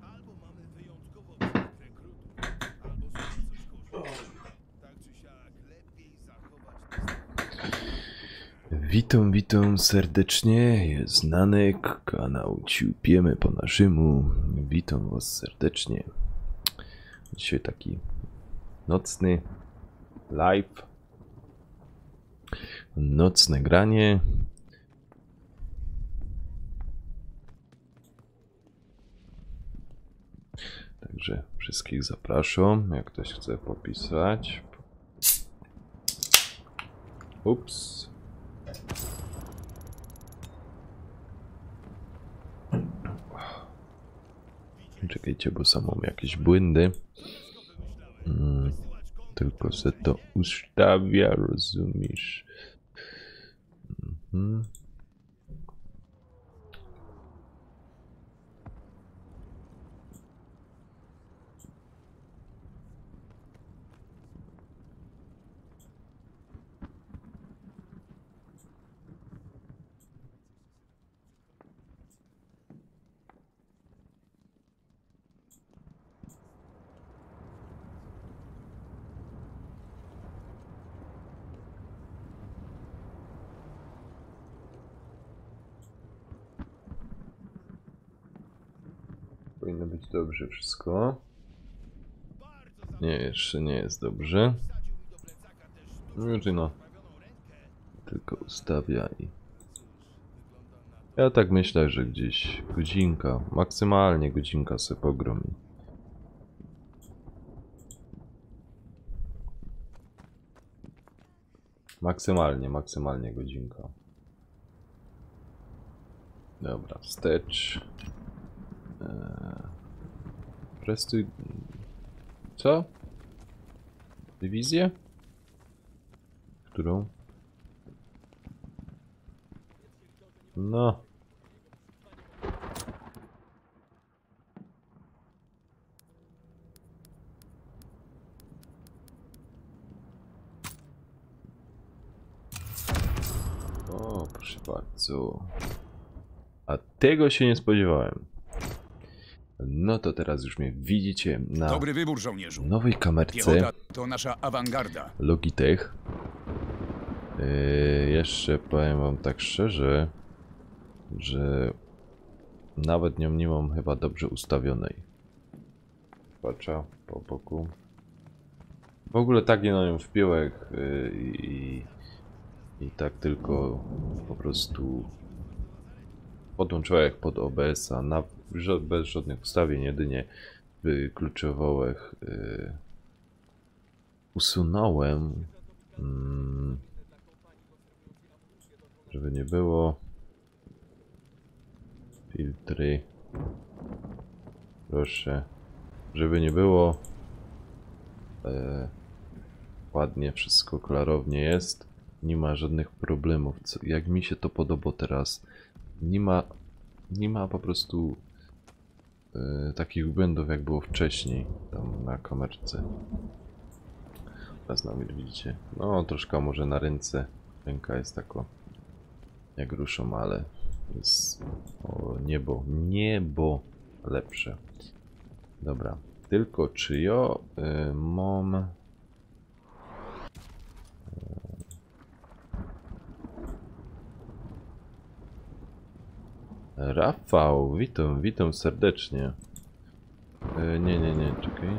Albo mamy wyjątkowo brzydkich rekrutów, albo są na coś gorzej. Tak czy siak, lepiej zachować Witam, witam serdecznie, jest Nanek, kanał Ciupiemy po naszemu. Witam was serdecznie. Dzisiaj taki nocny live, nocne granie. Także wszystkich zapraszam, jak ktoś chce popisać. Ups. Czekajcie, bo sam mam jakieś błędy. Tylko se to ustawia, rozumiesz? Powinno być dobrze wszystko. Nie, jeszcze nie jest dobrze. Już no. Tylko ustawia i... Ja tak myślę, że gdzieś godzinka, maksymalnie godzinka se pogromi. Maksymalnie godzinka. Dobra, wstecz. Prestuj... Co? Dywizję? Którą? No. O, proszę bardzo. A tego się nie spodziewałem. No to teraz już mnie widzicie na Dobry wybór, żołnierzu. nowej kamerce Piechota to nasza awangarda. Logitech. Jeszcze powiem wam tak szczerze, że nawet nią nie mam chyba dobrze ustawionej. Patrzę po boku. W ogóle tak nie na nią wpiąłem i tak tylko po prostu podłączyłem pod OBS-a bez żadnych ustawień, jedynie wykluczowałech usunąłem, żeby nie było filtry, proszę, żeby nie było, ładnie wszystko klarownie jest, nie ma żadnych problemów. Jak mi się to podoba teraz, nie ma po prostu takich błędów jak było wcześniej tam na kamerce. Teraz nawet widzicie, no troszkę może na ręka jest tako jak ruszą, ale jest niebo lepsze. Dobra, tylko czy ja mam Rafał, witam serdecznie. Nie, czekaj.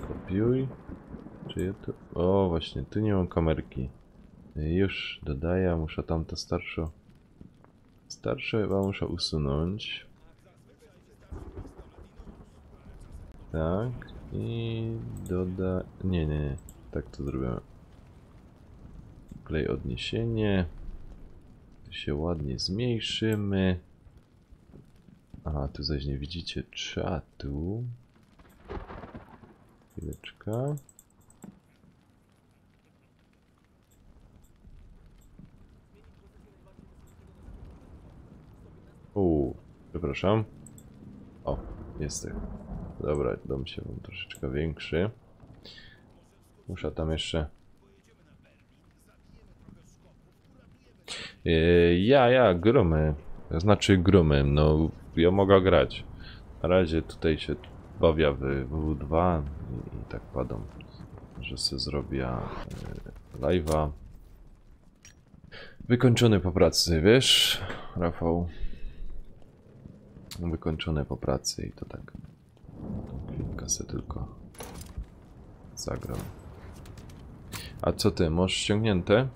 Kopiuj. Czy ja tu... O, właśnie, tu nie mam kamerki. Już dodaję, muszę tamto starsze chyba muszę usunąć. Tak. I doda... Nie. Tak to zrobimy. Klej odniesienie. Tu się ładnie zmniejszymy. Aha, tu zaś nie widzicie czatu. Chwileczkę. Przepraszam. O, jest tak. Dobra, dom się mam troszeczkę większy. Muszę tam jeszcze... gromy. Znaczy gromy, no ja mogę grać. Na razie tutaj się bawię w WW2 i tak padam, że sobie zrobię live'a. Wykończony po pracy, wiesz, Rafał? Wykończony po pracy i to tak. Chwilkę sobie tylko zagram. A co ty, masz ściągnięte?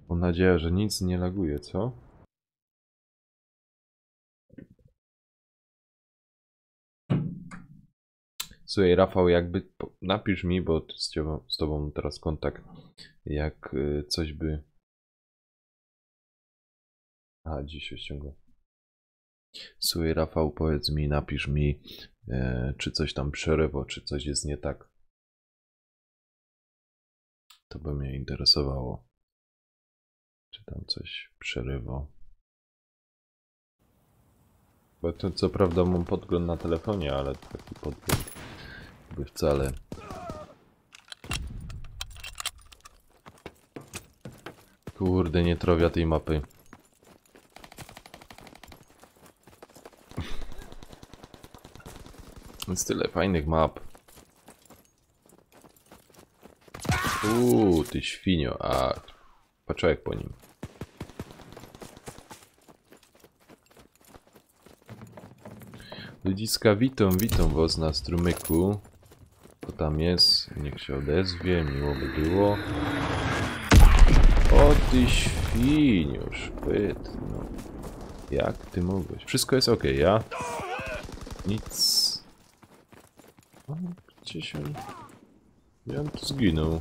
Mam nadzieję, że nic nie laguje, co? Słuchaj, Rafał, jakby napisz mi, bo z tobą mam teraz kontakt, jak coś by... A, dziś się ściąga. Słuchaj, Rafał, powiedz mi, napisz mi, czy coś tam przerywa, czy coś jest nie tak. To by mnie interesowało. Czy tam coś przerywa. Bo to co prawda mam podgląd na telefonie, ale taki podgląd by wcale. Kurde, nie trowia tej mapy. Jest tyle fajnych map. Ty świnio, a patrzaj po nim. Ludziska, witam was na strumyku. Kto tam jest? Niech się odezwie, miło by było. O ty świnio, szpyt, no. Jak ty mogłeś? Wszystko jest ok, ja? Nic. O, gdzieś on... Ja tu zginął.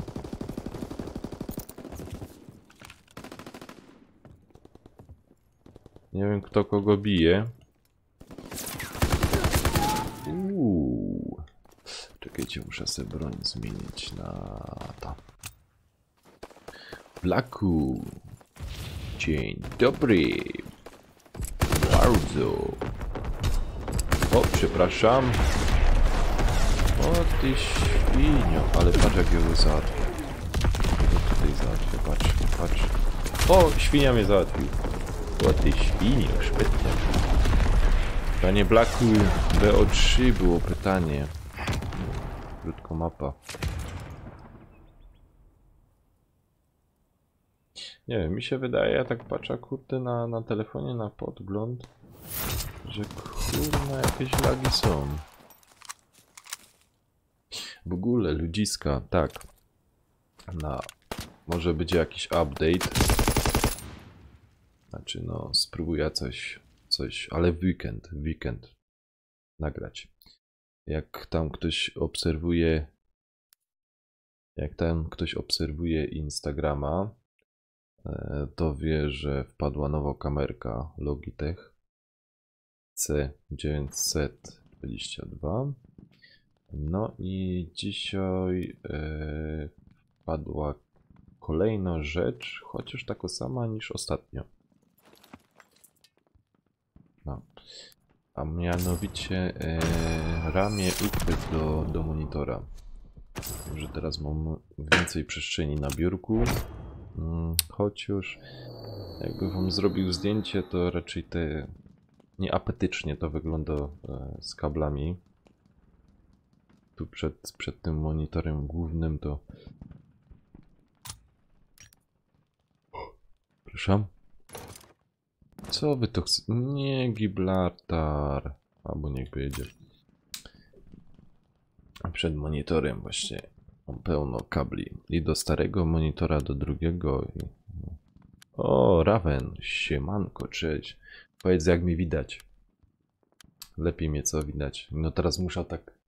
Nie wiem, kto kogo bije. Czekajcie, muszę sobie broń zmienić na to. Blacku. Dzień dobry. Bardzo. O, przepraszam. O ty świnio, ale patrz jak ją załatwię. Ja tutaj załatwię, patrz. O, świnia mnie załatwił. O ty świnio, szpytnie. Panie Blacku, BO3 było pytanie. Krótko mapa. Nie wiem, mi się wydaje, ja tak patrzę kurde na telefonie, na podgląd, że kurna jakieś lagi są. W ogóle ludziska, tak. Może będzie jakiś update. Znaczy no, spróbuję coś, ale w weekend nagrać. Jak tam ktoś obserwuje Instagrama, to wie, że wpadła nowa kamerka Logitech C922. No i dzisiaj wpadła kolejna rzecz, chociaż taka sama niż ostatnio. No. A mianowicie ramię uchwyt do monitora. Że teraz mam więcej przestrzeni na biurku. Chociaż jakby wam zrobił zdjęcie, to raczej nieapetycznie to wygląda z kablami. Tu przed tym monitorem głównym to... Proszę? Co wy to chcecie? Nie, Gibraltar. Albo niech będzie. Przed monitorem właśnie Mam pełno kabli. I do starego monitora, do drugiego. O, Raven, siemanko, cześć. Powiedz, jak mi widać. Lepiej mnie co widać. No teraz muszę tak...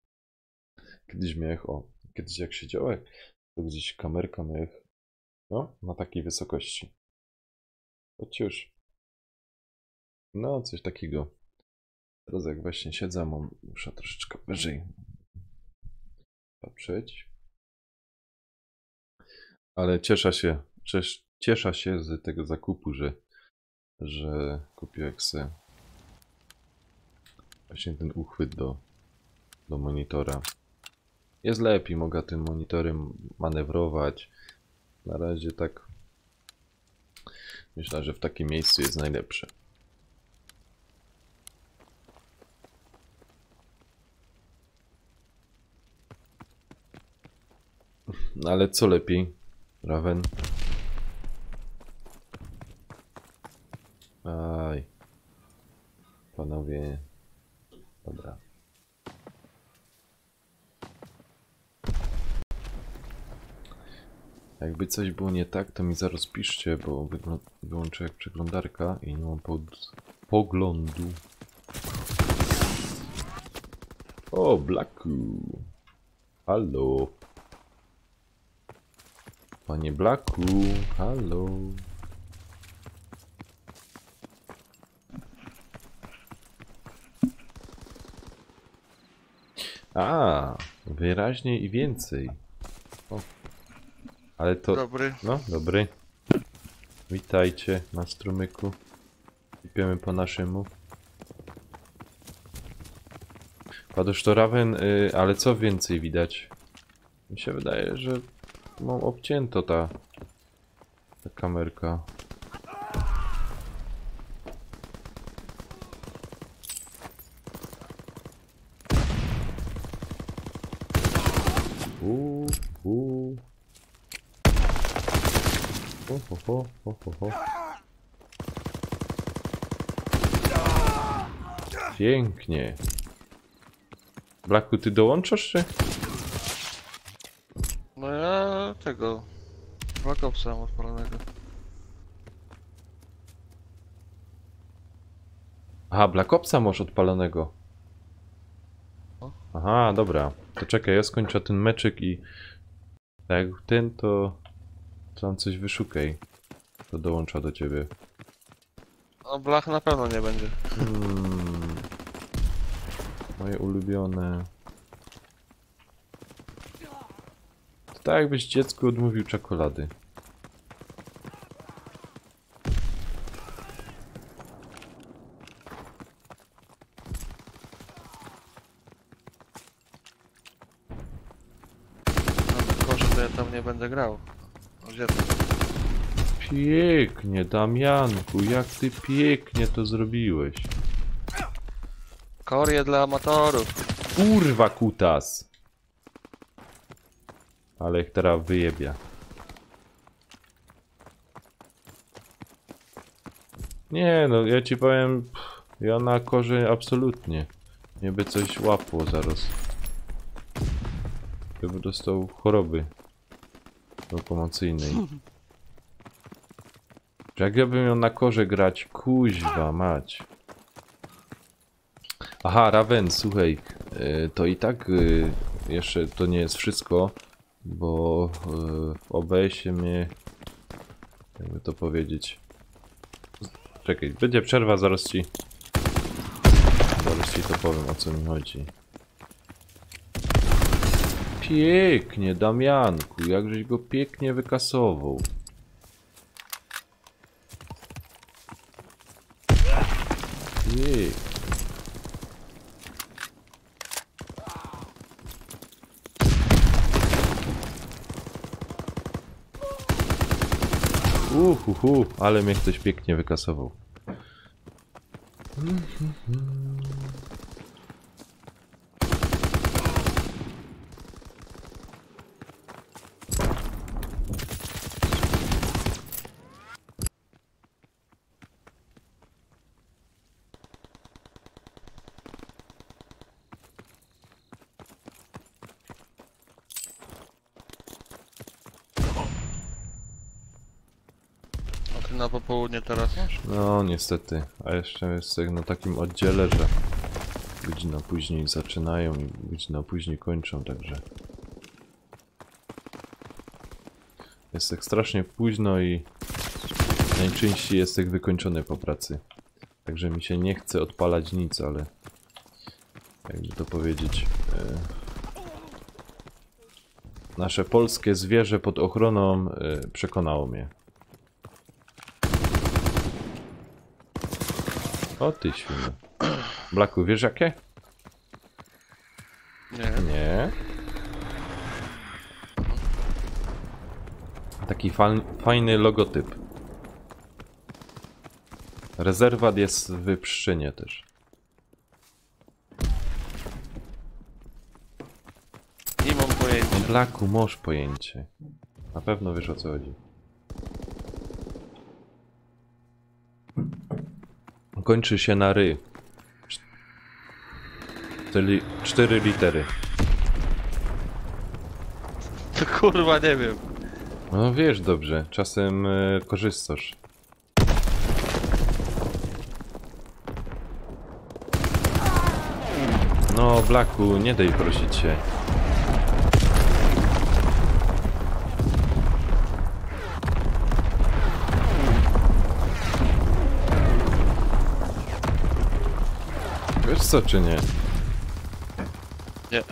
Kiedyś miałem, kiedyś jak siedziałem, to gdzieś kamerka miałem, no, na takiej wysokości. Choć już. No, coś takiego. Teraz jak właśnie siedzę, muszę troszeczkę wyżej patrzeć. Ale cieszę się z tego zakupu, że kupiłem sobie właśnie ten uchwyt do monitora. Jest lepiej, mogę tym monitorem manewrować. Na razie tak myślę, że w takim miejscu jest najlepsze. No ale co lepiej, Raven? Aj. Panowie. Dobra. Jakby coś było nie tak, to mi zaraz piszcie, bo wyłączę jak przeglądarka i nie mam poglądu. O, Blacku. Halo. Panie Blacku, halo. A, wyraźniej i więcej. O. Ale to... Dobry. No, dobry. Witajcie na strumyku. Idziemy po naszemu. Padusz to Raven, ale co więcej widać? Mi się wydaje, że mam obcięto ta kamerka. Ho. Pięknie. Blacku, ty dołączasz czy? No ja tego Black Opsa mam odpalonego. Aha, Black Opsa masz odpalonego. Aha, dobra. To czekaj, ja skończę ten meczyk i... Tak jak ten, to tam coś wyszukaj. To dołącza do ciebie. No Blach na pewno nie będzie. Moje ulubione. To tak jakbyś dziecku odmówił czekolady. No tylko, że to ja tam nie będę grał. No, gdzie to? Pięknie, Damianku, jak ty pięknie to zrobiłeś. Korie dla amatorów. Kurwa, kutas! Ale ich teraz wyjebia. Nie no, ja ci powiem, ja na korze absolutnie. Nie by coś łapło zaraz. By dostał choroby lokomocyjnej. Jak ja bym miał na korze grać, kuźwa mać. Aha, Raven, słuchaj, to i tak jeszcze to nie jest wszystko, bo w OBS-ie mnie, jakby to powiedzieć, czekaj, będzie przerwa, zaraz ci to powiem, o co mi chodzi. Pięknie, Damianku, jakżeś go pięknie wykasował. Pięknie. Ale mnie ktoś pięknie wykasował. Ty na popołudnie teraz masz? No niestety, a jeszcze jest na takim oddziale, że godzina później zaczynają i godzina później kończą, także jest tak strasznie późno i najczęściej jest tak wykończony po pracy. Także mi się nie chce odpalać nic, ale jakby to powiedzieć, nasze polskie zwierzę pod ochroną przekonało mnie. O ty świnie. Blacku, wiesz jakie? Nie. Nie. Taki fajny logotyp. Rezerwat jest w Pszczynie też. Nie mam pojęcia. No Blacku, masz pojęcie. Na pewno wiesz o co chodzi. Kończy się na ry. Czyli 4 litery. To kurwa nie wiem. No wiesz dobrze, czasem korzystasz. No Blacku, nie daj prosić się. Wiesz co czy nie? Nie.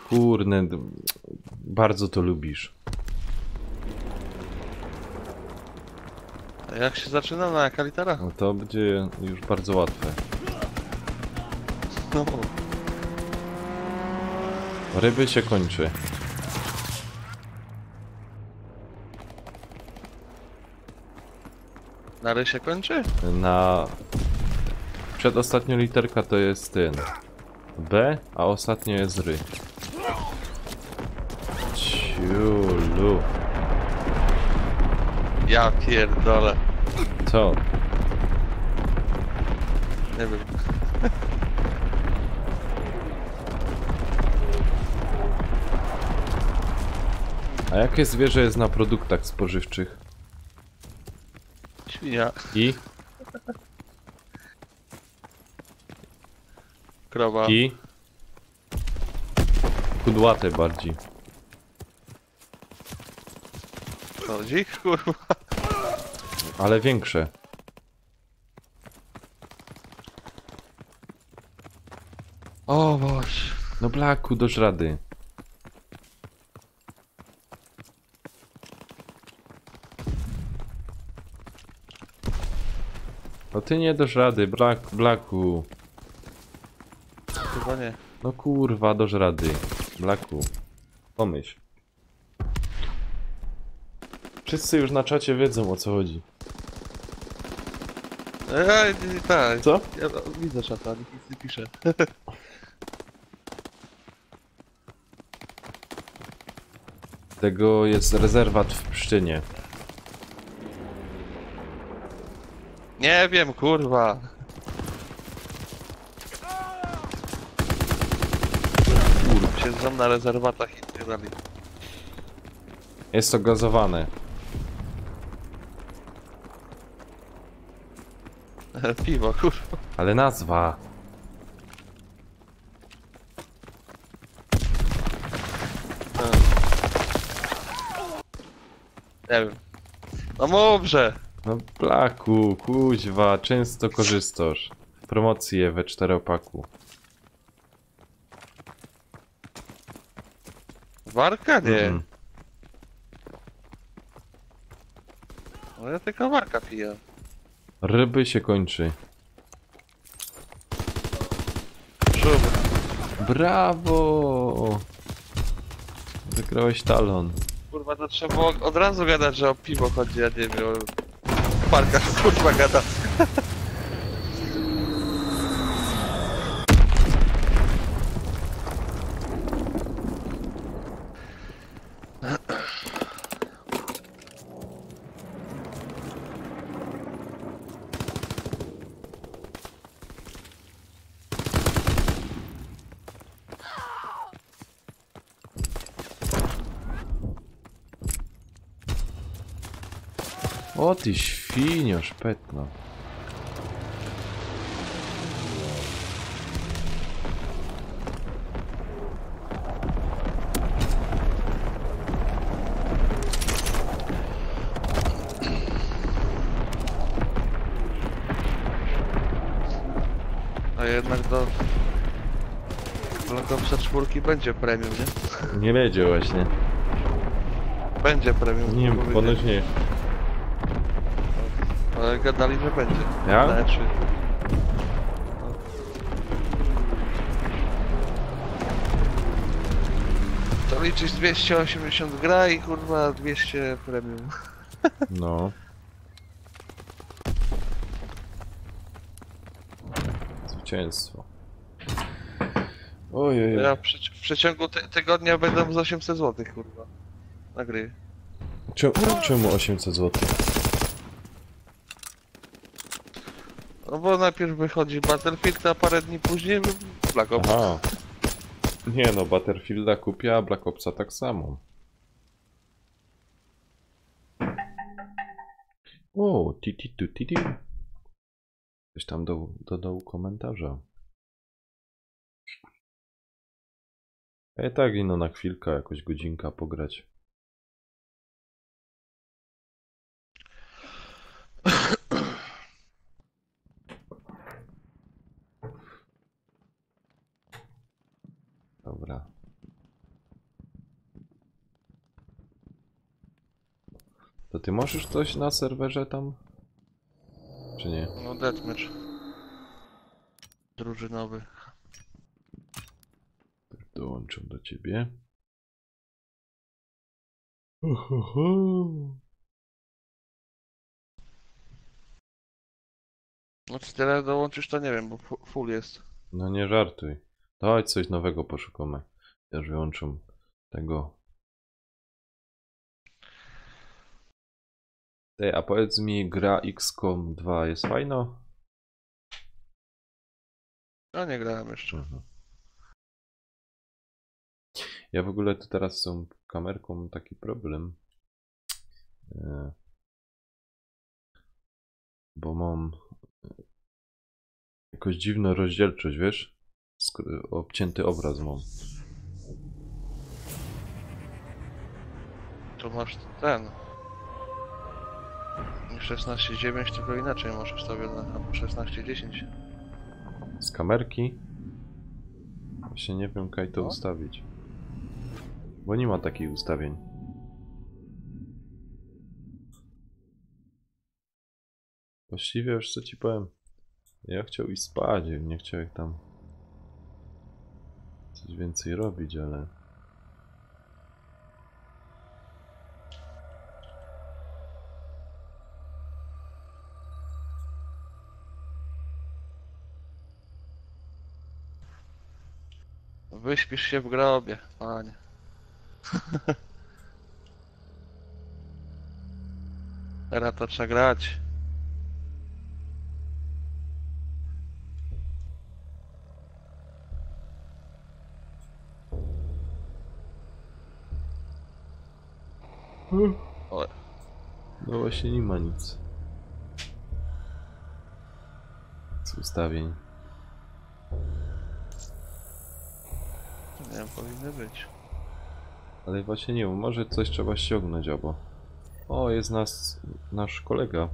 Kurne, bardzo to lubisz. A jak się zaczyna? Na jaka litera? No to będzie już bardzo łatwe. No. Ryby się kończy. Na ry się kończy? Na... Przedostatnia literka to jest ten B, a ostatnia jest ry. Ciulu. Ja pierdolę. Co? Nie wiem. A jakie zwierzę jest na produktach spożywczych? Świnia. I? Krowa. I? Kudłate bardziej. To dzik, kurwa. Ale większe. O Boże. No Blacku, dość rady. No ty nie dasz rady, Blacku. Chyba nie. No kurwa, dasz rady. Blacku. Pomyśl. Wszyscy już na czacie wiedzą o co chodzi. Ej, tak. Co? Ja widzę czata, nikt nic nie pisze. Tego jest rezerwat w Pszczynie. Nie wiem, kurwa. Kurwa, siedzą na rezerwatach i tak dalej. Jest to gazowane. Piwo, kurwa. Ale nazwa. Nie wiem. No mówże. No Blacku, kuźwa, często korzystasz. Promocje we 4-paku. Warka? Nie. Mhm. No ja tylko warka piję. Ryby się kończy. Szum. Brawo! Wygrałeś talon. Kurwa, to trzeba było od razu gadać, że o piwo chodzi, a nie wiem, o parkach, kurwa, gada. O ty świnio, szpetno. A jednak do Black Opsa 4 będzie premium, nie? Nie będzie właśnie. Będzie premium. Nie, powiedzieli. ponoć nie. Ale gadali, że będzie. Ja? Znaczy, to liczyć 280 gra i kurwa 200 premium. No. Zwycięstwo. Ojej. Ja w przeciągu tygodnia będę z 800 zł, kurwa. Na gry. Czemu 800 zł? No bo najpierw wychodzi Battlefield, a parę dni później Black Ops. Aha. Nie no, Battlefielda kupię, a Black Opsa tak samo. O, ti. Ktoś tam dodał komentarza. A i tak ino na chwilkę, jakoś godzinka pograć. Dobra. To ty możesz coś na serwerze tam? Czy nie? No deathmatch. Drużynowy. Dołączę do ciebie. No czy tyle dołączysz, to nie wiem, bo full jest. No nie żartuj. To chodź coś nowego poszukamy. Ja już wyłączę tego. Ej, a powiedz mi, gra XCOM 2 jest fajna? No nie grałem jeszcze. Mhm. Ja w ogóle to teraz z tą kamerką mam taki problem. Bo mam jakoś dziwną rozdzielczość, wiesz? Obcięty obraz mam. To masz ten. Nie 16:9, tylko inaczej masz ustawione, albo 16:10. Z kamerki? Właśnie nie wiem, jak to No. ustawić. Bo nie ma takich ustawień. Właściwie już co ci powiem. Ja chciał iść spać, nie chciał jak tam coś więcej robić, ale... Wyśpisz się w grobie, panie. Teraz to trzeba grać. O, No właśnie nie ma nic. Z ustawień. nie wiem, powinny być. Ale właśnie nie wiem, może coś trzeba ściągnąć obo. O, jest nasz kolega.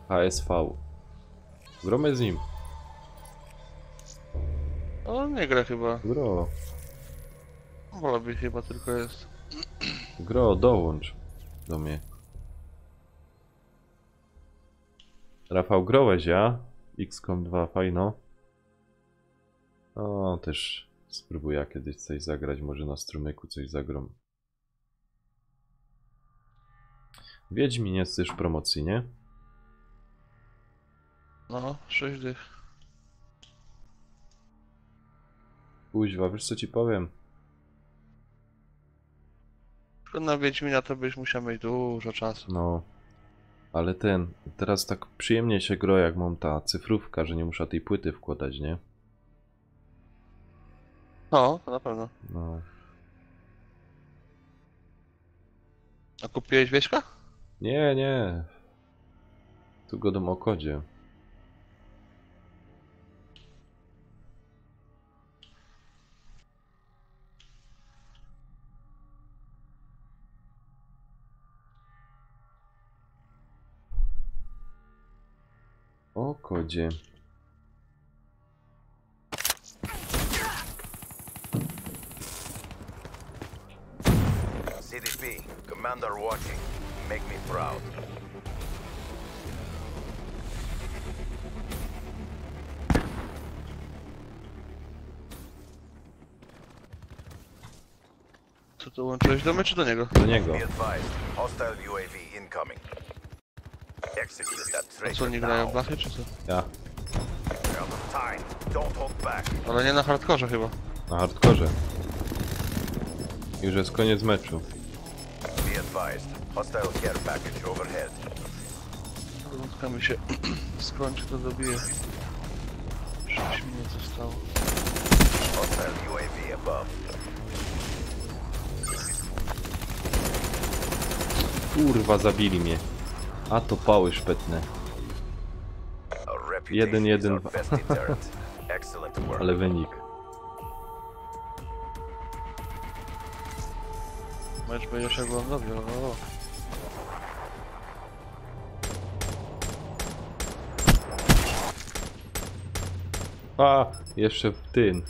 HSV. Gromy z nim. O, nie gra chyba. Gro. Wolałby chyba tylko jest. Gro, dołącz do mnie. Rafał, grałeś, ja? XCOM 2, fajno. O, też spróbuję kiedyś coś zagrać, może na strumyku coś zagram. Wiedźmin jest też w promocji, nie? No, 6 dych. Kuźwa, wiesz co ci powiem? Tylko na Wiedźmina to byś musiał mieć dużo czasu. No. Ale teraz tak przyjemnie się gra, jak mam ta cyfrówka, że nie muszę tej płyty wkładać, nie? No, to na pewno. No. A kupiłeś wieśka? Nie, nie. Tu godą o kodzie. O kodzie. CDP, Commander watching. Make me proud. Co to łączyłeś do mnie czy do niego? Do niego. Be advised, hostile UAV incoming. Execute that A traitor co, nie grają w now. blachy czy co? Ja. We're out of time. Don't hold back. Ale nie na hardkorze chyba. Na hardkorze. Już jest koniec meczu. Be advised, hostile care package overhead. Krótka mi się skończy, to dobiję. 6 minut zostało. Hostile UAV above. Kurwa, zabili mnie. A to pały szpetne. Our reputation is our 1-1-2. best deterrent. Excellent work. Ale wynik. Mecz będzie się oglądał, o. A, jeszcze w tym.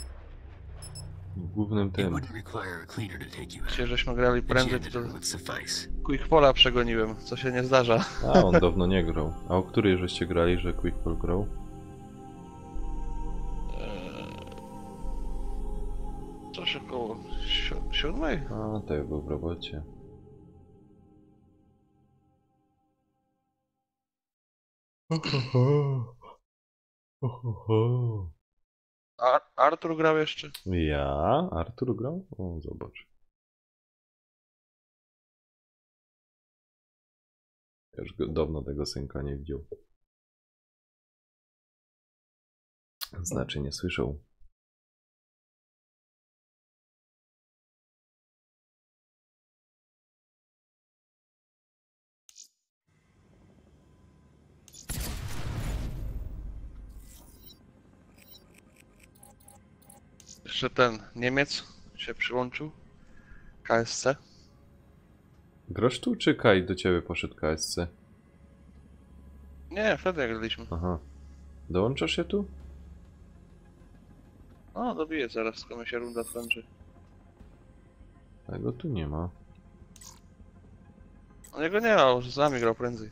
W głównym It tym. wouldn't require a cleaner to take you out. Dzisiaj żeśmy grali The prędzej, to janitor would suffice. Quick Pola przegoniłem, co się nie zdarza. A, on dawno nie grał. A o której żeście grali, że Quick Ball grał? Coś około 7? A, to ja był w robocie. Artur grał jeszcze? Ja? Artur grał? O, zobacz. Już dawno tego synka nie widział. Znaczy nie słyszał. Jeszcze ten Niemiec się przyłączył. KSC. Grasz tu czy Kaj do ciebie poszedł KSC? Nie, wtedy jak graliśmy. Aha. Dołączasz się tu? O, dobiję zaraz, skoro mi się runda skończy. Tego tu nie ma. On jego nie ma, już z nami grał prędzej.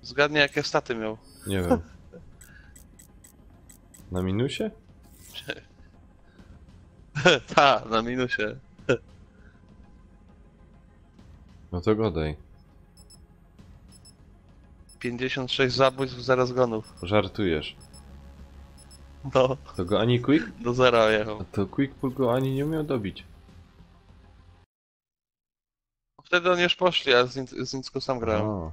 Zgadnij jakie staty miał. Nie wiem. Na minusie? Ta, na minusie. No to godaj. 56 zabójstw, 0 zgonów. Żartujesz. No, To go ani Quick? do zera jechał. A to Quick Pull go ani nie umiał dobić. Wtedy oni już poszli, a z Nicku sam grałem. A.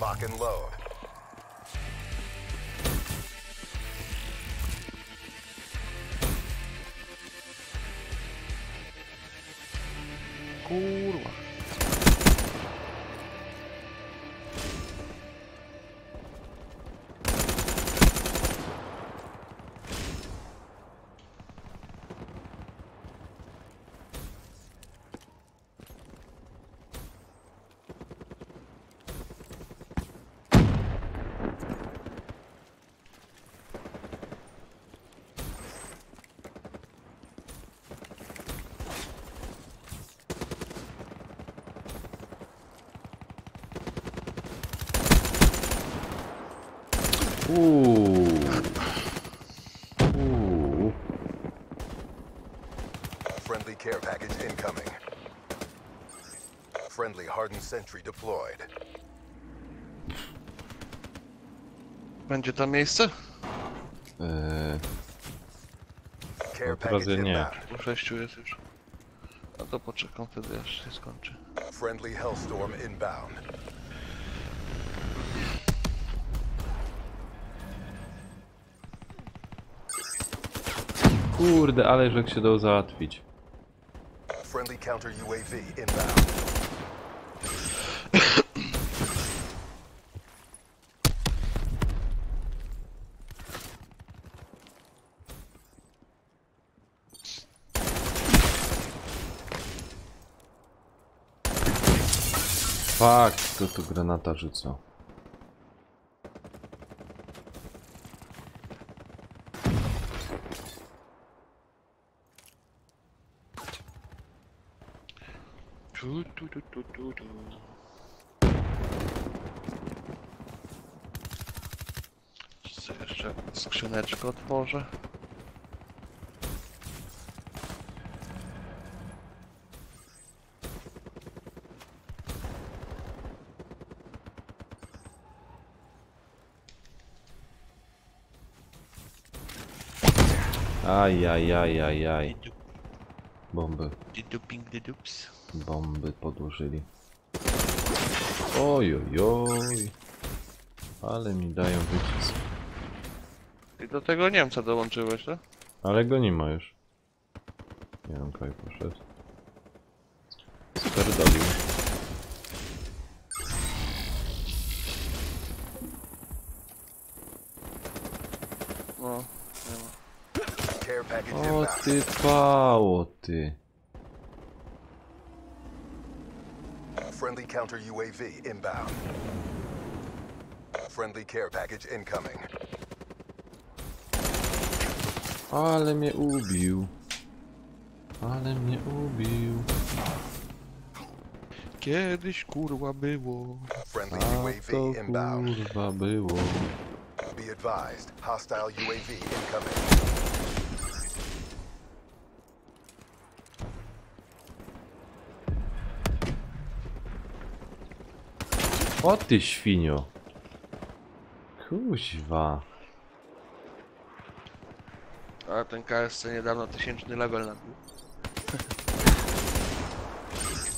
Lock and load. Kurwa. Uuu. Friendly care package incoming. Friendly hardened sentry deployed. Będzie tam miejsce? Care No teraz package ja nie. inbound. Po 6 jest już. A to poczekam wtedy, aż się skończy. Friendly Hellstorm inbound. Kurde, ale jak się dało załatwić. Friendly counter UAV inbound. Fuck, kto tu granata rzuca? Co jeszcze? Skrzyneczkę otworzę. Ajajajajaj. Bomby. Diduping didups. Bomby podłożyli. Oj, oj, oj. Ale mi dają wycisk. I do tego Niemca dołączyłeś, tak? Ale go nie ma już. Nie wiem, kaj poszedł. Spierdolił. No, nie ma. Care package O inbound. ty pało, ty. Friendly counter UAV inbound. Friendly care package incoming. Ale mnie ubił. Ale mnie ubił. Kiedyś kurwa było. Friendly A UAV to inbound. kurwa było. Be advised, hostile UAV incoming. O ty świnio. Kuźwa. A ten KSC niedawno 1000 level nabił.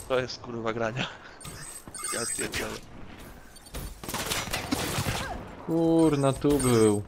To jest kurwa grania. Ja pierdolę. Kurna, tu był.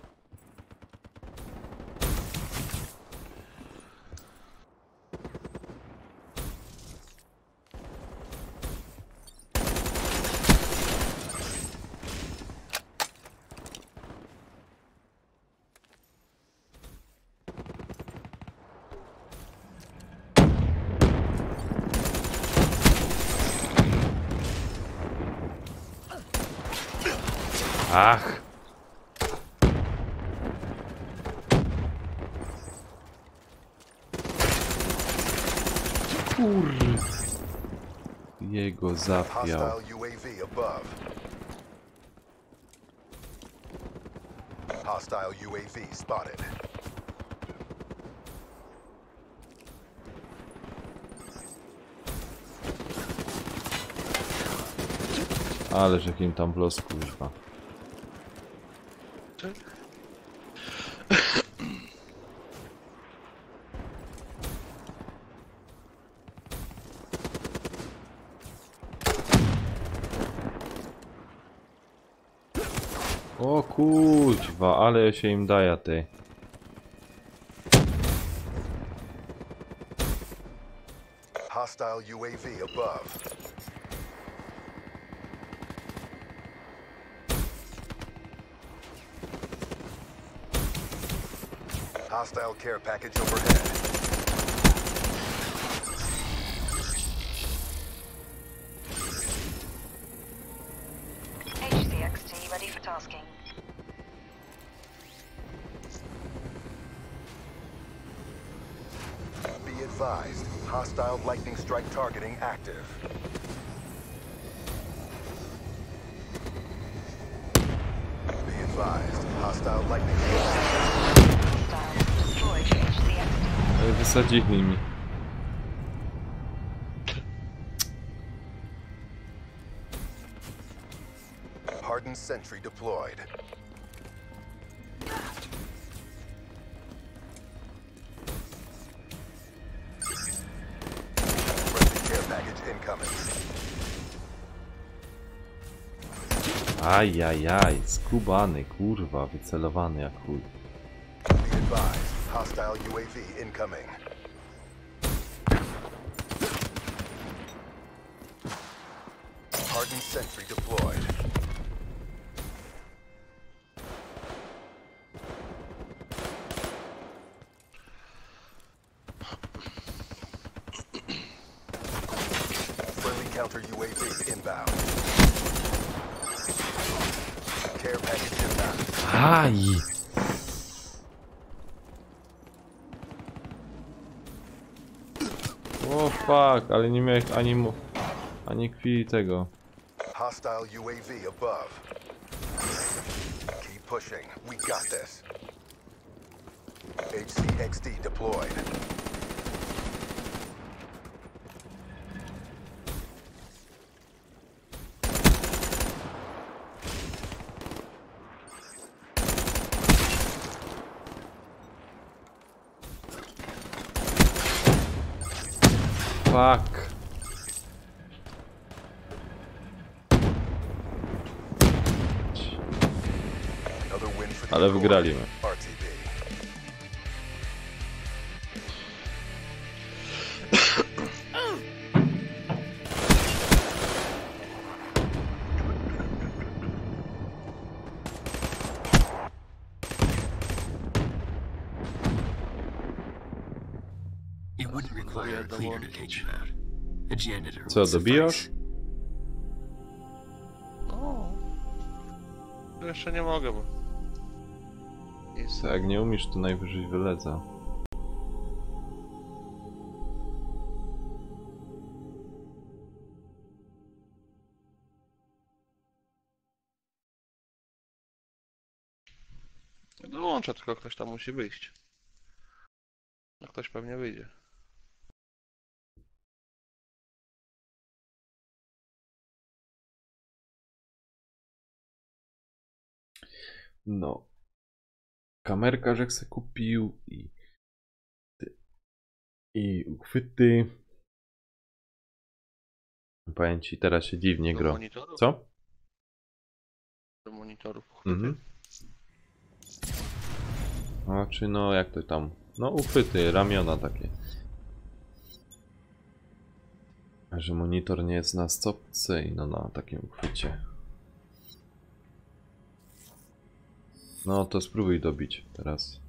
Ach. Kur... Jego zapiał. Hostile UAV above. Hostile UAV spotted. Ależ jakim tam los, kurwa. O kuźwa, ale się im daje, ty. Hostile UAV above. Hostile care package overhead. HCXT ready for tasking. Be advised, hostile lightning strike targeting active. Be advised, hostile Hostile lightning. Hostile. Destroyed HCXD. Ale wysadzili mi. Hardened sentry deployed. Friendly care package incoming. Ajajaj, skubany, kurwa, wycelowany jak chuj. Be advised, hostile UAV incoming. Hardened sentry deployed. Friendly counter UAV inbound. Care package inbound. Aj! O fuck, ale nie miałem ani chwili tego. Hostile UAV above. Keep pushing. We got this. HCXD deployed. Fuck. Another win for the Ale Accord. wygraliśmy. RTB. It wouldn't require a cleaner to take you out. A janitor Co, would dobijasz? suffice. No. To jeszcze nie mogę, bo... Jest. Co, jak nie umiesz, to najwyżej wyledza. Dołączę, tylko ktoś tam musi wyjść. No ktoś pewnie wyjdzie. No. Kamerka, że se kupił i uchwyty. Powiem ci, teraz się dziwnie Do gra. monitorów? Co? Do monitorów. Mhm. Znaczy, no jak to tam? No uchwyty, ramiona takie. A że monitor nie jest na stopce i no na takim uchwycie. No to spróbuj dobić teraz.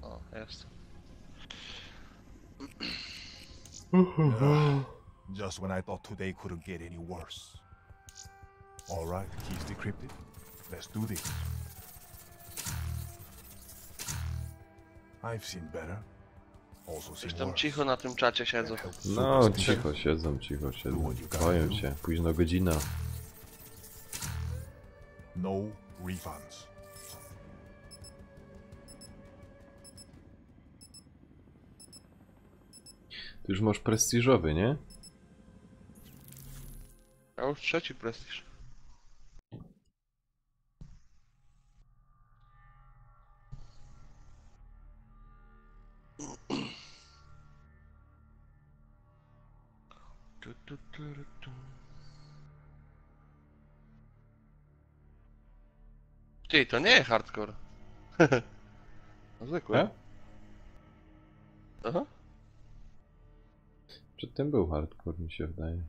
O, jest. Just when I thought today couldn't get any worse. Alright, keys decrypted. Let's do this. I've seen better. Also Coś seen tam worse. cicho na tym czacie siedzą. No cicho siedzą, cicho siedzą. Boją się, późno godzina. No refunds. Ty już masz prestiżowy, nie? A już trzeci prestiż. Ty, to nie hardcore. No zwykły. E? Aha. Przedtem był hardcore, mi się wydaje.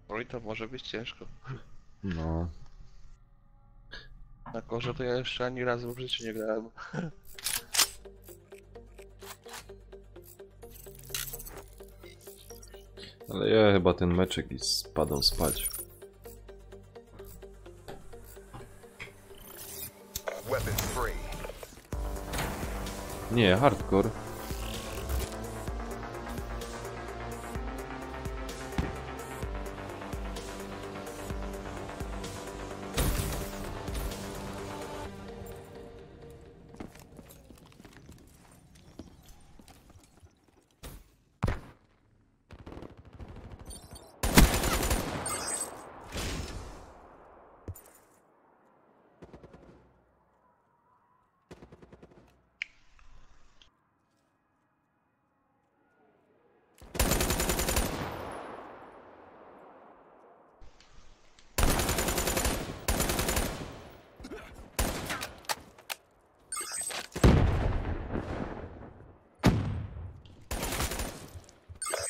Oj, to może być ciężko. No. Na korze to ja jeszcze ani razu w życiu nie grałem. Ale ja chyba ten meczek i spadam spać. Nie, hardcore.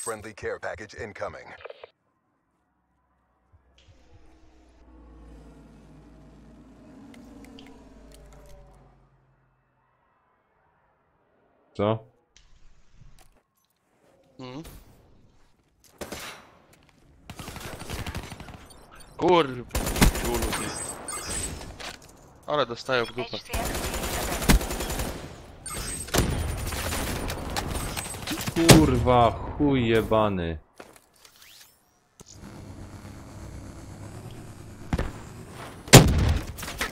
Friendly care package incoming. Co? Kurwa, ciulu, ty. Ale dostaję w dupę. HCXD Kurwa, chuj jebany.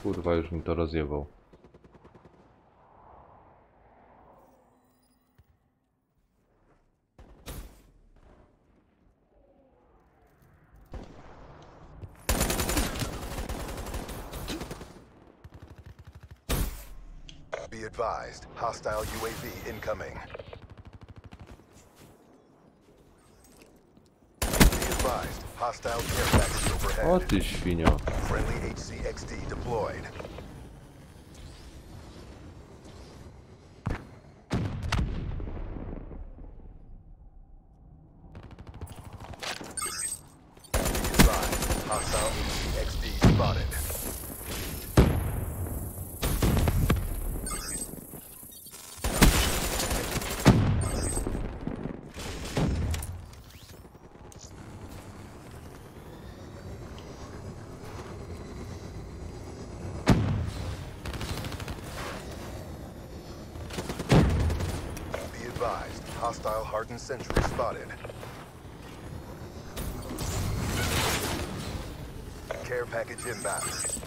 Kurwa, już mi to rozjebał. Be advised, hostile UAV incoming. Be advised, hostile care package O overhead. ty świnio. Friendly HCXD deployed. Be advised, hostile HCXD spotted. Be advised, hostile hardened sentry spotted. Care package inbound.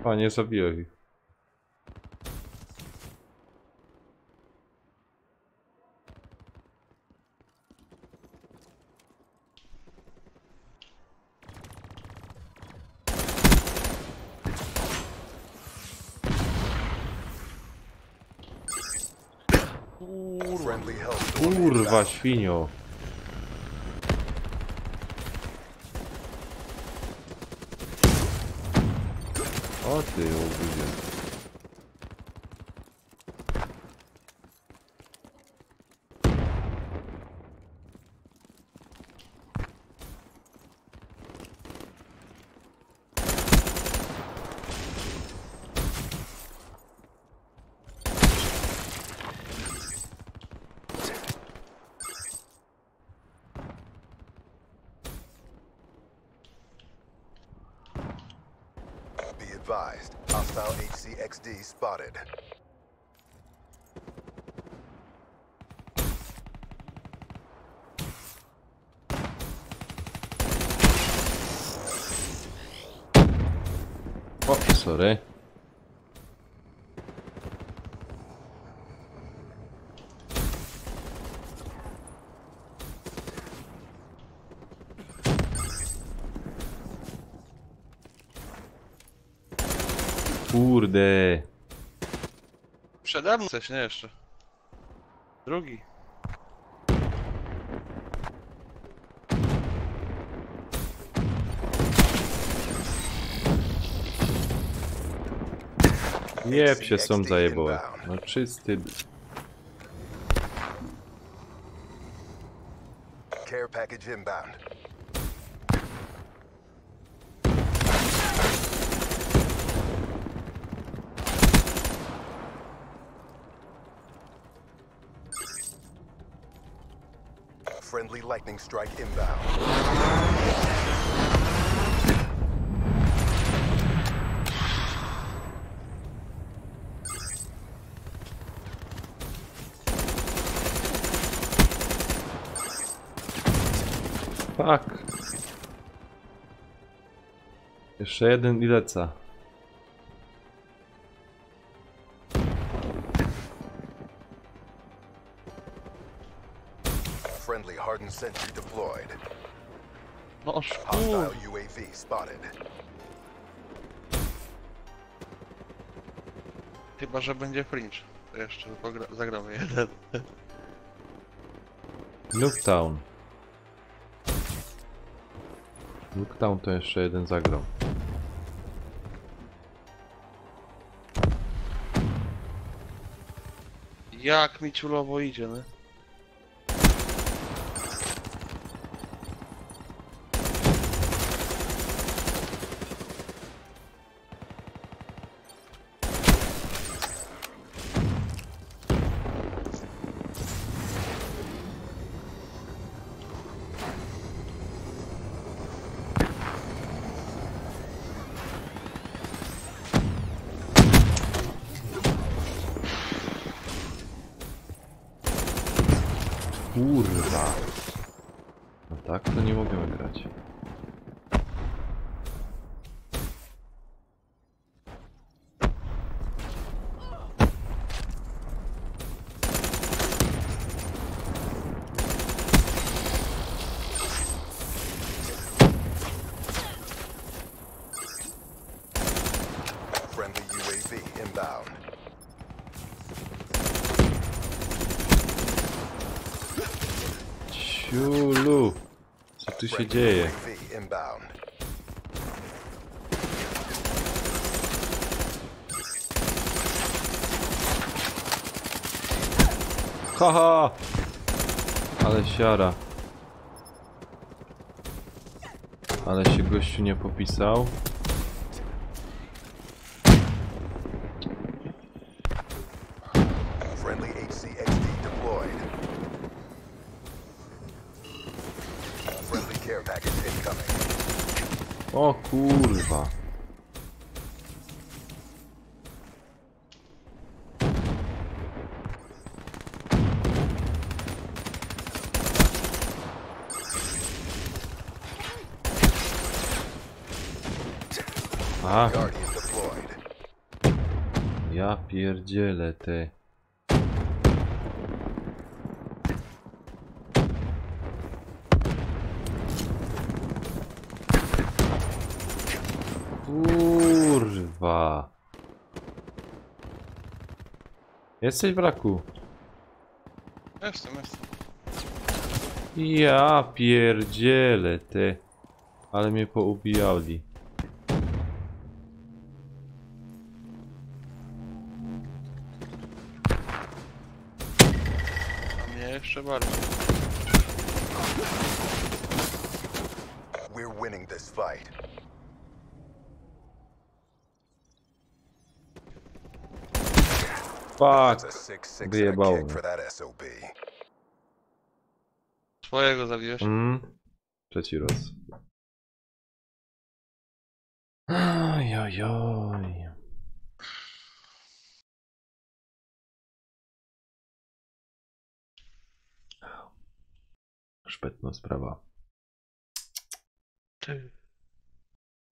Panie, zabiję ich. Friendly health. Kurwa, świnio. O ty, obudzie. Be advised, hostile HCXD spotted. O, sorry. Kurde. Przede mną coś, nie jeszcze. Drugi. Jeb się są zajebałem. No czysty. Care package inbound. Friendly lightning strike inbound. Fuck. Jeszcze jeden i lecę. Friendly hardened sentry deployed. No Hostile UAV spotted. Chyba, że będzie fringe. To jeszcze zagramy jeden. Nuketown. Nuketown to jeszcze jeden zagrał. Jak mi ciulowo idzie, nie? Kurwa. No tak to nie możemy grać. Friendly UAV inbound. Ciulu. Co tu się Friendly dzieje? UAV inbound. Haha! Ale siara. Ale się gościu nie popisał. Friendly HCXD deployed. Friendly care package incoming. O kurwa. A, Guardian deployed. ja pierdzielę te. Kurwa. Jesteś w raku. Jestem. Ja pierdzielę te. Ale mnie poubijali. A mnie jeszcze bardziej. We're winning this fight. Fuck. It's a 6-6 and a Wyjebało kick mnie. for that SOB. Swojego zabiłeś? Trzeci raz. Ojojoj. Szpetna sprawa. Ty.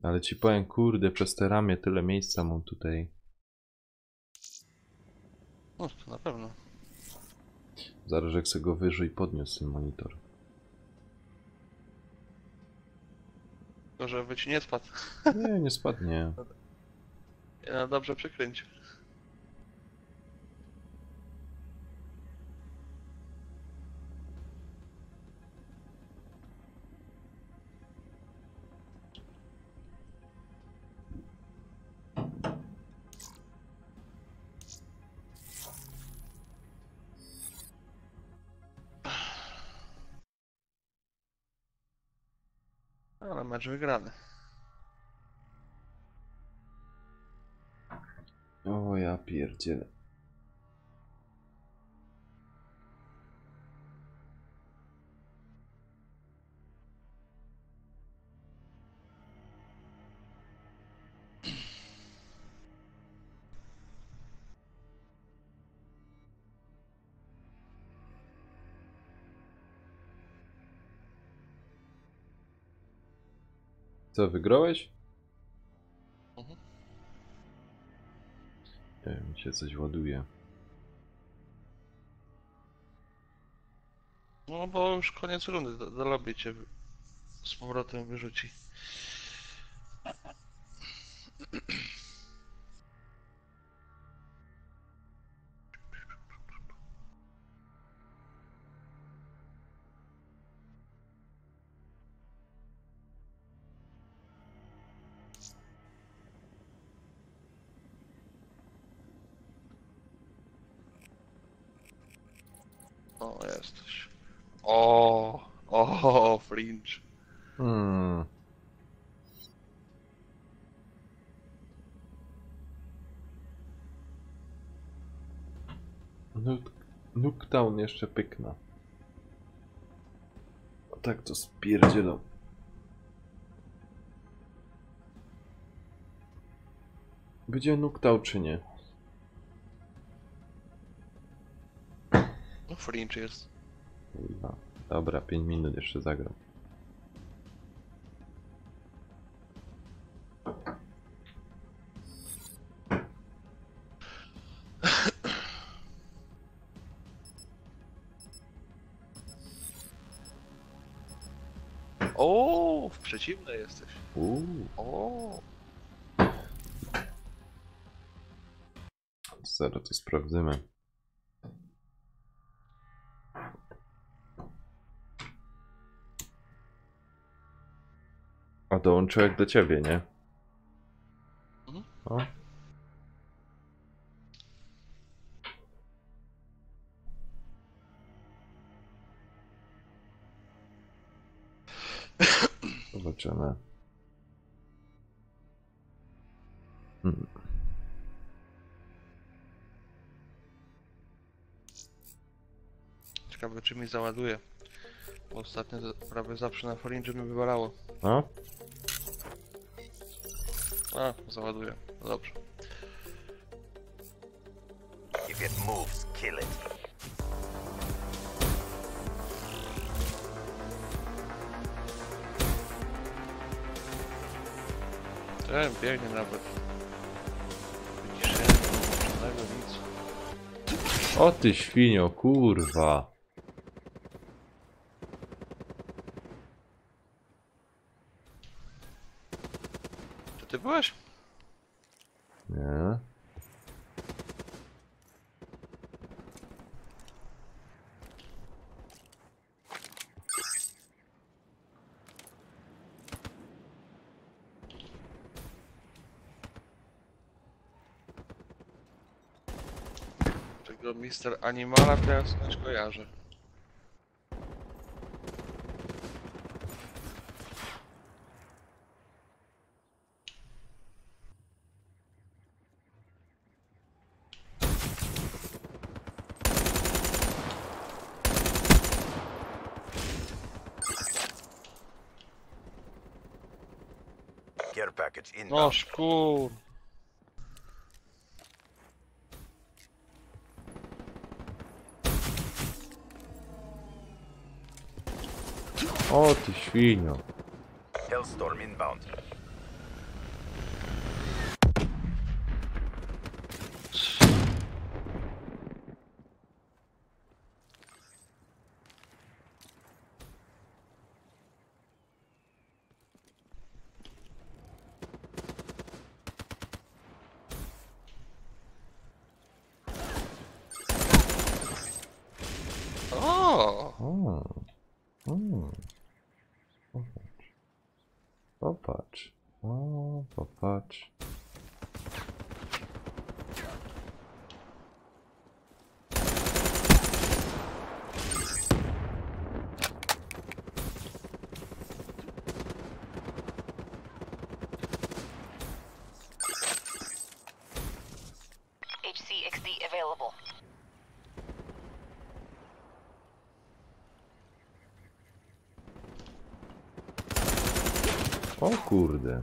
Ale ci powiem, kurde, przez te ramię tyle miejsca mam tutaj. No, to na pewno. Zaraz jak sobie go wyżej podniósł ten monitor. To żeby ci nie spadł. Nie, nie spadnie. Ja dobrze przykręć. Ale mecz wygrany. O ja pierdzielę. Co, wygrałeś? Mhm. Nie wiem, mi się coś ładuje. No bo już koniec rundy, do lobby cię z powrotem wyrzuci. O, jesteś. O, fringe. Hmm. Nuketown jeszcze pykna. O tak to spierdzielą. Będzie Nuketown czy nie? No fringe jest. Kurwa. Dobra, 5 minut jeszcze zagram. O, w przeciwnej jesteś. O. Zaraz to sprawdzimy. A dołączyłek do ciebie, nie? Mhm. O. Zobaczymy. Ciekawe czy mi załaduje. Bo ostatnio to prawie zawsze na fringe mi wywalało. A? A, załaduje. No dobrze. If it moves, kill it. Ten biegnie nawet. Widzisz, żadnego nic. O ty świnio, kurwa. To ty byłeś? Nie. Tego Mr. Animala to ja skądś kojarzę. Care package No inbound. szkur. O ty świnio. Hellstorm inbound. O! O. Popatrz. O, popatrz. HCXD available. O kurde.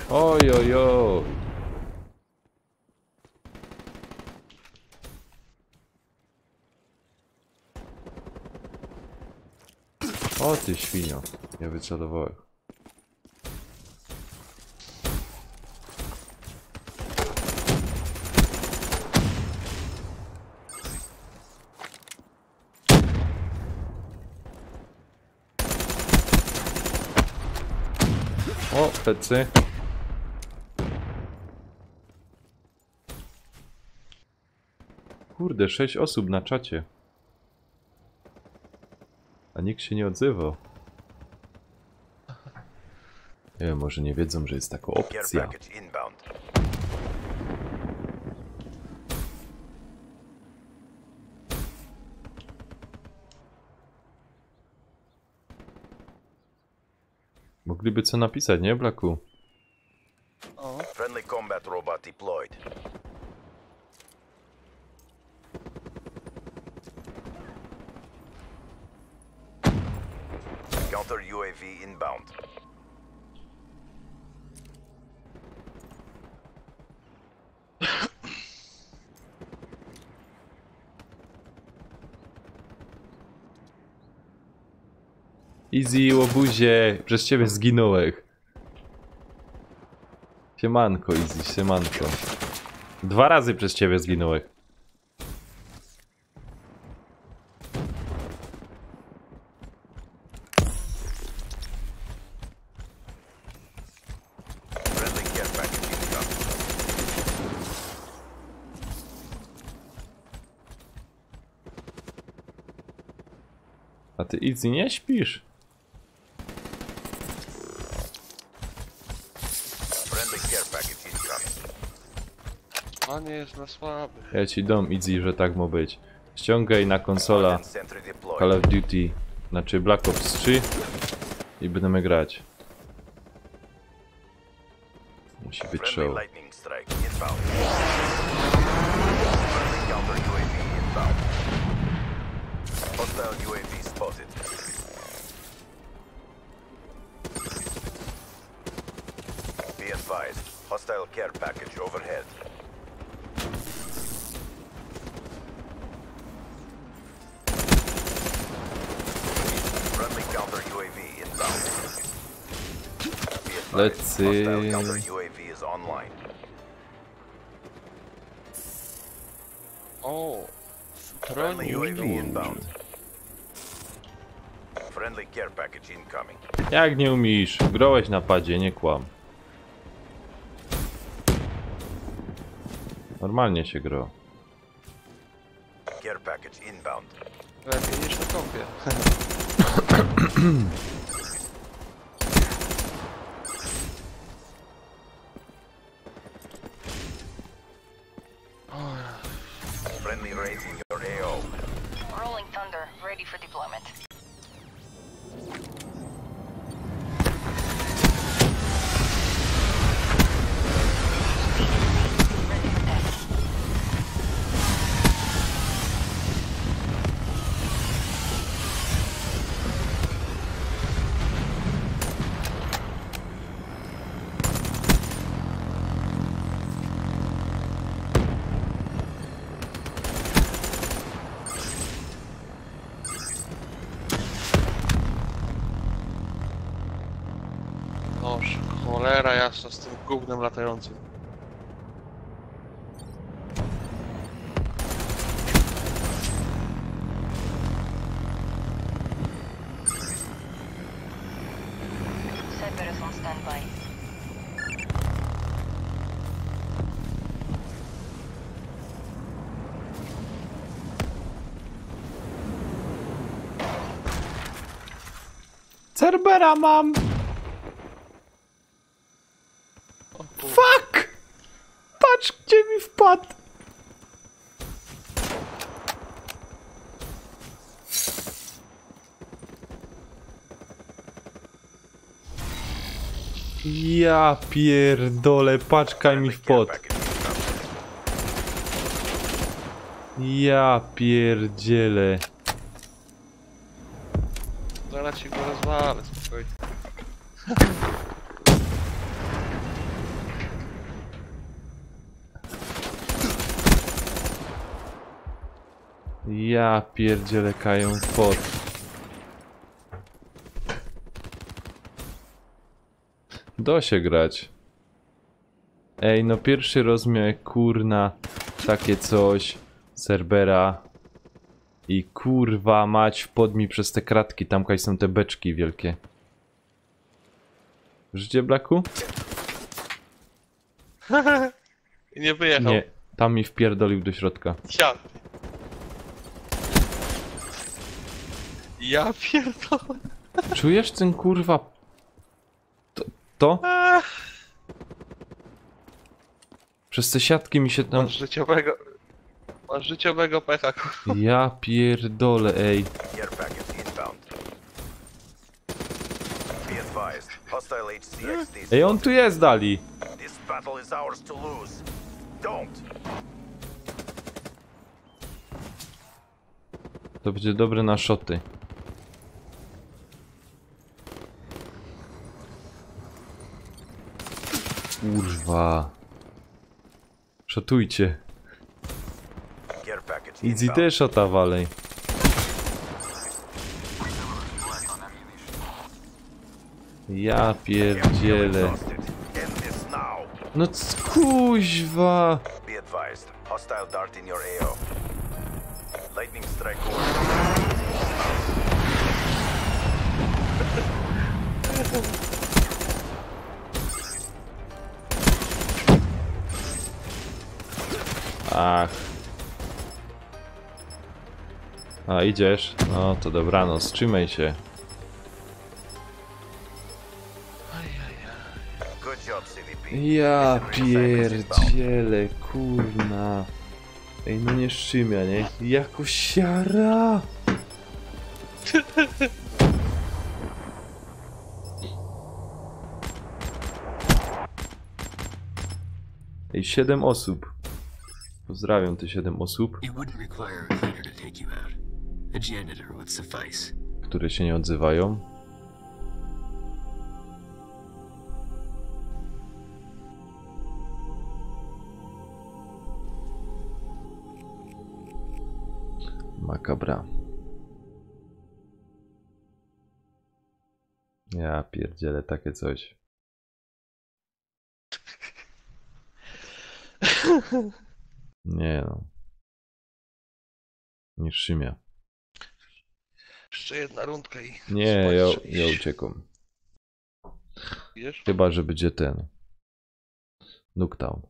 Oj, oj, oj. O ty świnio, nie wycelowałem. O, plecy. Kurde, 6 osób na czacie. A nikt się nie odzywał. Nie wiem, może nie wiedzą, że jest taka Care opcja. package inbound. Mogliby co napisać, nie, Blacku? O, Friendly combat robot deployed. Counter UAV inbound. Easy, łobuzie, przez ciebie zginąłem. Siemanko, Easy, siemanko. 2 razy przez ciebie zginąłem. Friendly care package incoming. A ty, Easy, nie śpisz? Friendly care package incoming. a nie jest na słaby. Ja ci dam, Easy, że tak ma być. Ściągaj na konsola Modern sentry deployed. Call of Duty, znaczy Black Ops 3 i będziemy grać. Musi być Friendly show. lightning strike inbound. Friendly counter UAV inbound. Hostile UAV spotted. Be advised, hostile care package overhead. Friendly counter UAV inbound. Be advised, Let's see. hostile counter UAV is online. O, Friendly UAV broni. inbound. Friendly care package incoming. Jak nie umiesz? Grałeś na padzie, nie kłam. Normalnie się gra. Care package inbound. Lepiej niż na kompie. Friendly raids in your AO. Rolling Thunder, ready for deployment. Ready for test. Noż, cholera jasna z tym gównem latającym. Cyber is on standby. Cerbera mam! Fuck! Patrz, gdzie mi wpadł! Ja pierdolę, paczka mi Friendly care wpadł. package incoming. Ja pierdzielę. Zaraz ci go rozwalę, spokojnie. Ja pierdzielę kają w pot. Da się grać. Ej, no pierwszy rozmiar, kurna, takie coś, Cerbera. I kurwa mać, wpadł mi przez te kratki, tamkaj są te beczki wielkie. Życie, Blacku? I nie wyjechał. Nie, tam mi wpierdolił do środka. Ja. Ja pierdolę. Czujesz ten kurwa... To? Przez te siatki mi się tam... Masz życiowego pecha, kurwa. Ja pierdolę, ej. Care package inbound. Be advised, hostile HCXD. Ej, on tu jest, Dali. This battle is ours to lose. Don't. To będzie dobre na szoty. Kurwa. Szotujcie. Care package Easy inbound. też szota walej. Ja pierdzielę. Exhausted. End this now. No kuźwa. Be advised, hostile dart in your AO. Lightning strike coordinates. Ach. A, idziesz? No to dobranoc, trzymaj się. Good job, CVP. Ja Mission reassignment inbound. pierdzielę, kurna. Ej, no nie szczymia, nie? Jako siara! Ej, 7 osób. Pozdrawiam te 7 osób, It wouldn't require a cleaner to take you out. A janitor would suffice. które się nie odzywają. Makabra. Ja pierdzielę takie coś. Nie no. Nie szymia. Jeszcze jedna rundka i... Nie, ja uciekam. Wiesz? Chyba, że będzie ten. Nuketown.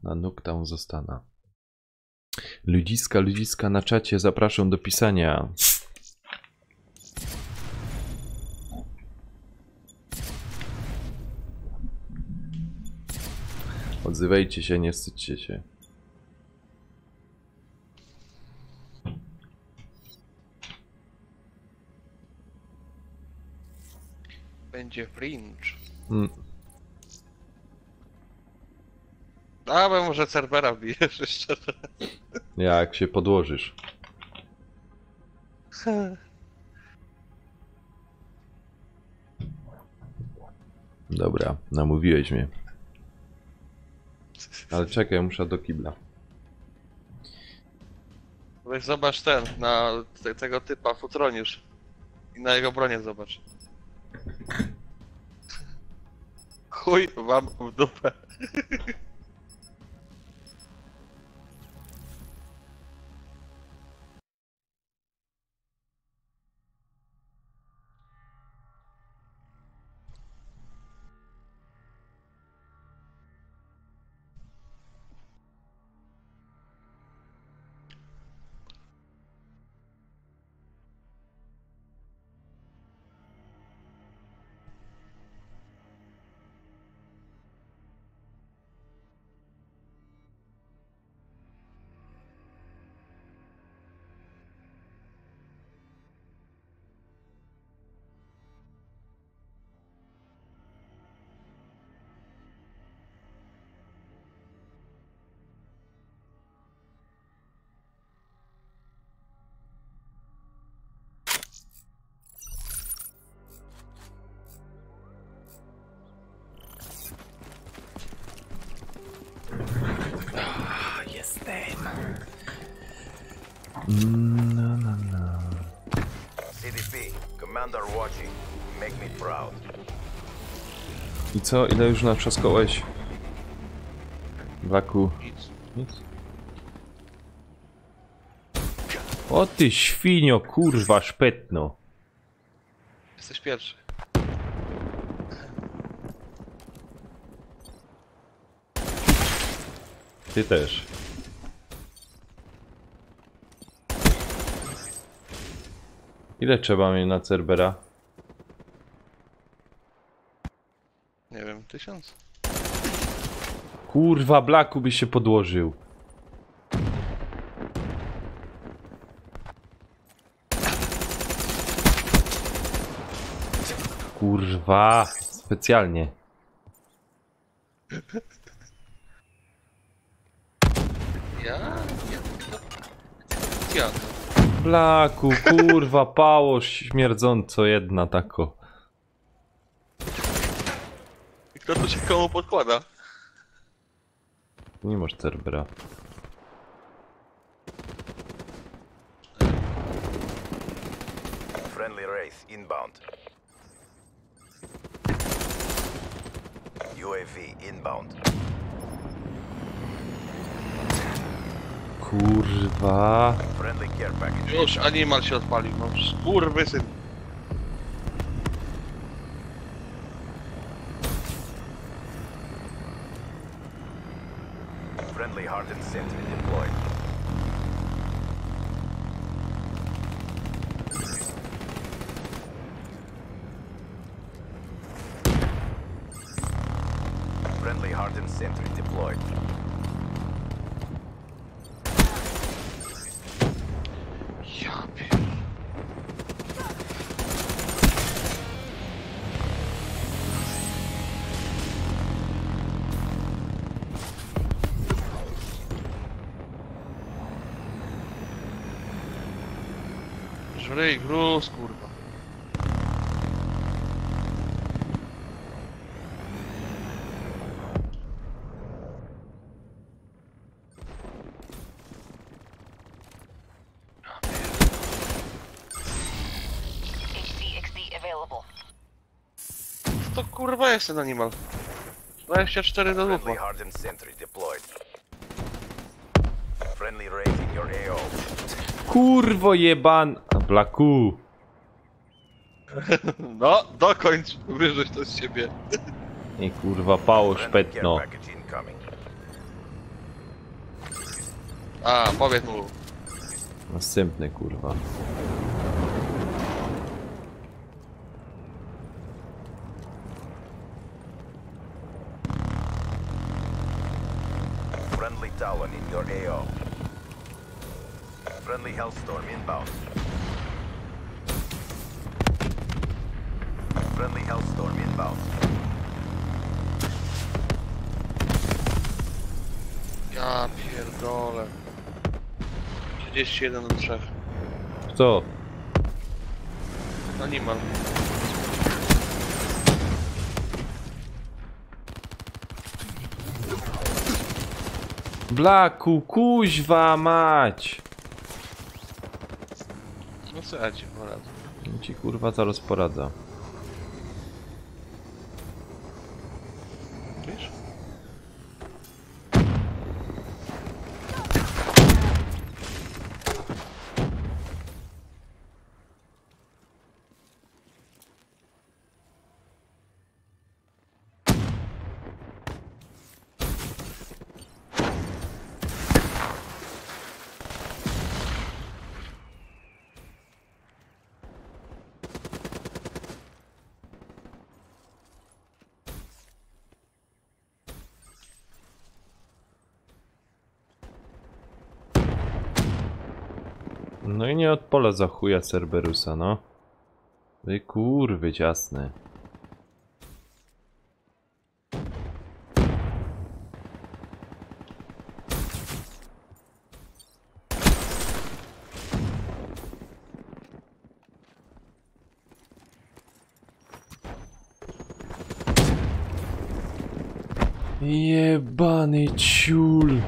Na Nuketown zostanę. Ludziska na czacie, zapraszam do pisania. Odzywajcie się, nie wstydźcie się. Będzie fringe. Mm. A, bo może Cerbera bijesz jeszcze. Jak się podłożysz. Dobra, namówiłeś mnie. Ale czekaj, muszę do kibla. Weź zobacz ten, na tego typa futroniusz. I na jego bronię zobacz. Chuj wam w dupę. No, no, no. CDP, Commander watching. Make me proud. I co? Ile już natrzaskałeś? Blacku? Nic. Nic? O ty świnio, kurwa, szpetno. Jesteś pierwszy. Ty też. Ile trzeba mieć na Cerbera? Nie wiem, 1000? Kurwa, Blacku by się podłożył. Kurwa, specjalnie. Ja? Blacku, kurwa, pałosz śmierdząco jedna tako. I kto tu się komu podkłada? Nie masz Cerbera. Friendly Wraith inbound. UAV inbound. Kurwa. Friendly care package. Już animal się odpalił, no skurwysyn. Friendly hardened sentry deployed. Friendly hardened sentry deployed. Ja pier... Żryj, gruz, kurwa. HCXD available. To kurwa jest ten animal. 24 do Friendly lupa. hardened sentry deployed. Friendly Wraith in your AO. Kurwo jeban... Blacku. No, dokończ, wyrzuć to z siebie. Nie kurwa, pałosz Friendly care szpetno. package incoming. A, powiedz mu. Następny kurwa. Friendly Talon in your AO. Friendly Hellstorm inbound. Friendly Hellstorm inbound. Ja pierdolę. 31 do 3. Co? Animal. Blacku, kuźwa mać! No co ja ci poradzę? Ci kurwa zaraz poradza. Wiesz? No i nie od pola za chuja Cerberusa, no. Wy kurwy ciasne. Jebany ciul.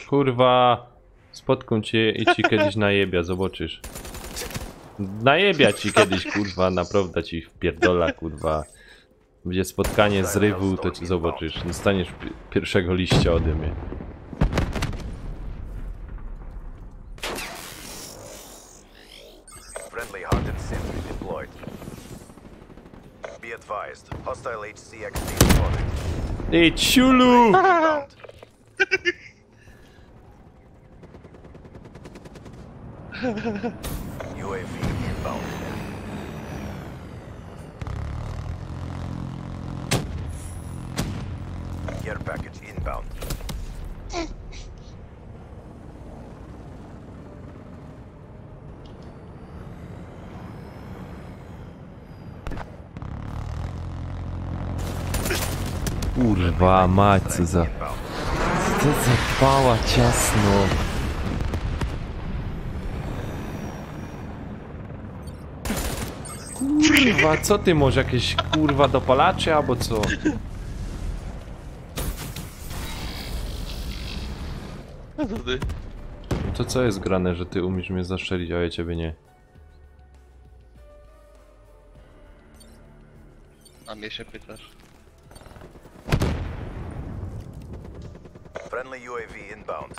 Kurwa, spotkam cię i ci kiedyś najebia, zobaczysz. Najebia ci kiedyś, kurwa, naprawdę ci wpierdola, kurwa. Będzie spotkanie z rywu, to ci zobaczysz. Dostaniesz pierwszego liścia ode mnie. Friendly hardened sentry deployed. Be advised, hostile HCXD spotted. Ej, ciulu! Inbound. UAV inbound. Care package inbound. Kurwa mać, co za... Inbound. Co za pała ciasno. Kurwa, co ty, może jakieś kurwa dopalacze albo co? No to ty. No to co jest grane, że ty umiesz mnie zastrzelić, a ja ciebie nie? A mnie się pytasz. Friendly UAV inbound.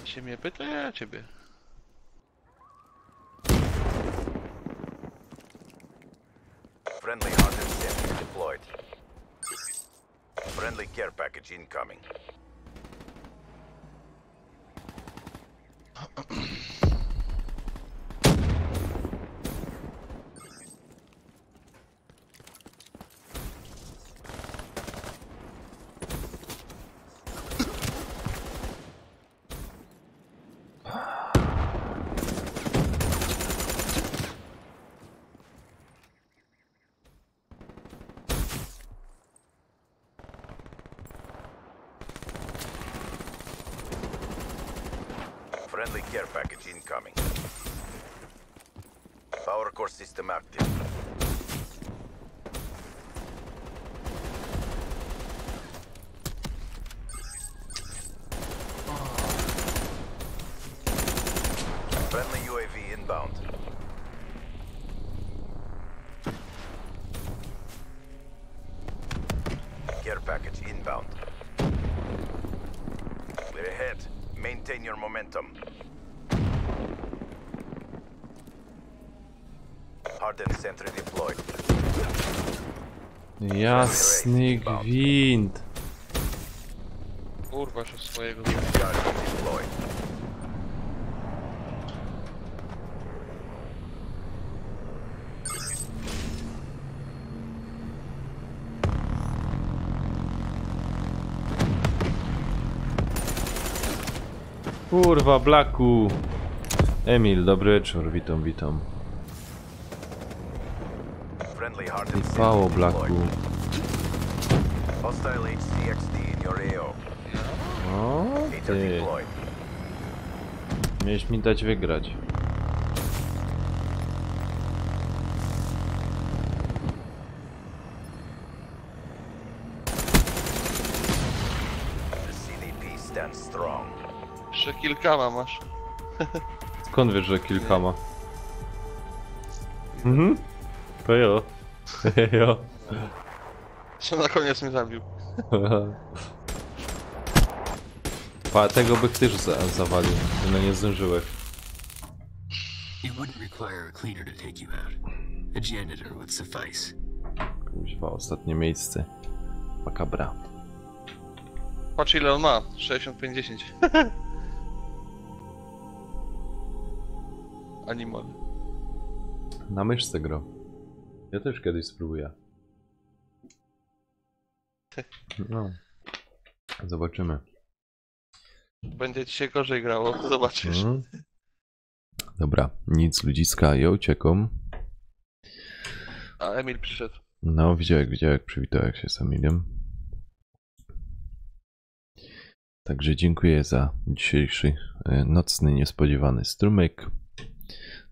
Się mnie pyta, ja ciebie. Friendly hardened sentry deployed. Friendly care package incoming. Friendly care package incoming. Power core system active. Friendly UAV inbound. Care package inbound. Clear ahead. Maintain your momentum. Hardened sentry deployed. Jasny gwint. Kurwa, już swojego. Guardian deployed. Kurwa, Blacku. Emil, dobry wieczór, witam, witam. Friendly hardened I pało, sentry Blacku. deployed. Hostile HCXD in your AO. O, Hater ty. deployed. Miałeś mi dać wygrać. The CDP stands strong. Jeszcze kilkama masz. Skąd wiesz, że kilkama? Mhm. To jo. Jo. Co na koniec mnie zabił. Pa, tego by też zawalił. No nie zdążyłeś. It wouldn't require a cleaner to take you out. A janitor would suffice. Kuźwa, ostatnie miejsce. Makabra. Patrz ile on ma. 65-10. Animal. Na myszce gro. Ja też kiedyś spróbuję. No. Zobaczymy. Będzie ci się gorzej grało, zobaczysz. Mhm. Dobra, nic ludziska, ja uciekam. A Emil przyszedł. No, widziałem, przywitałem się z Emiliem. Także dziękuję za dzisiejszy nocny, niespodziewany strumyk.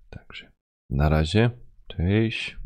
Także na razie, cześć.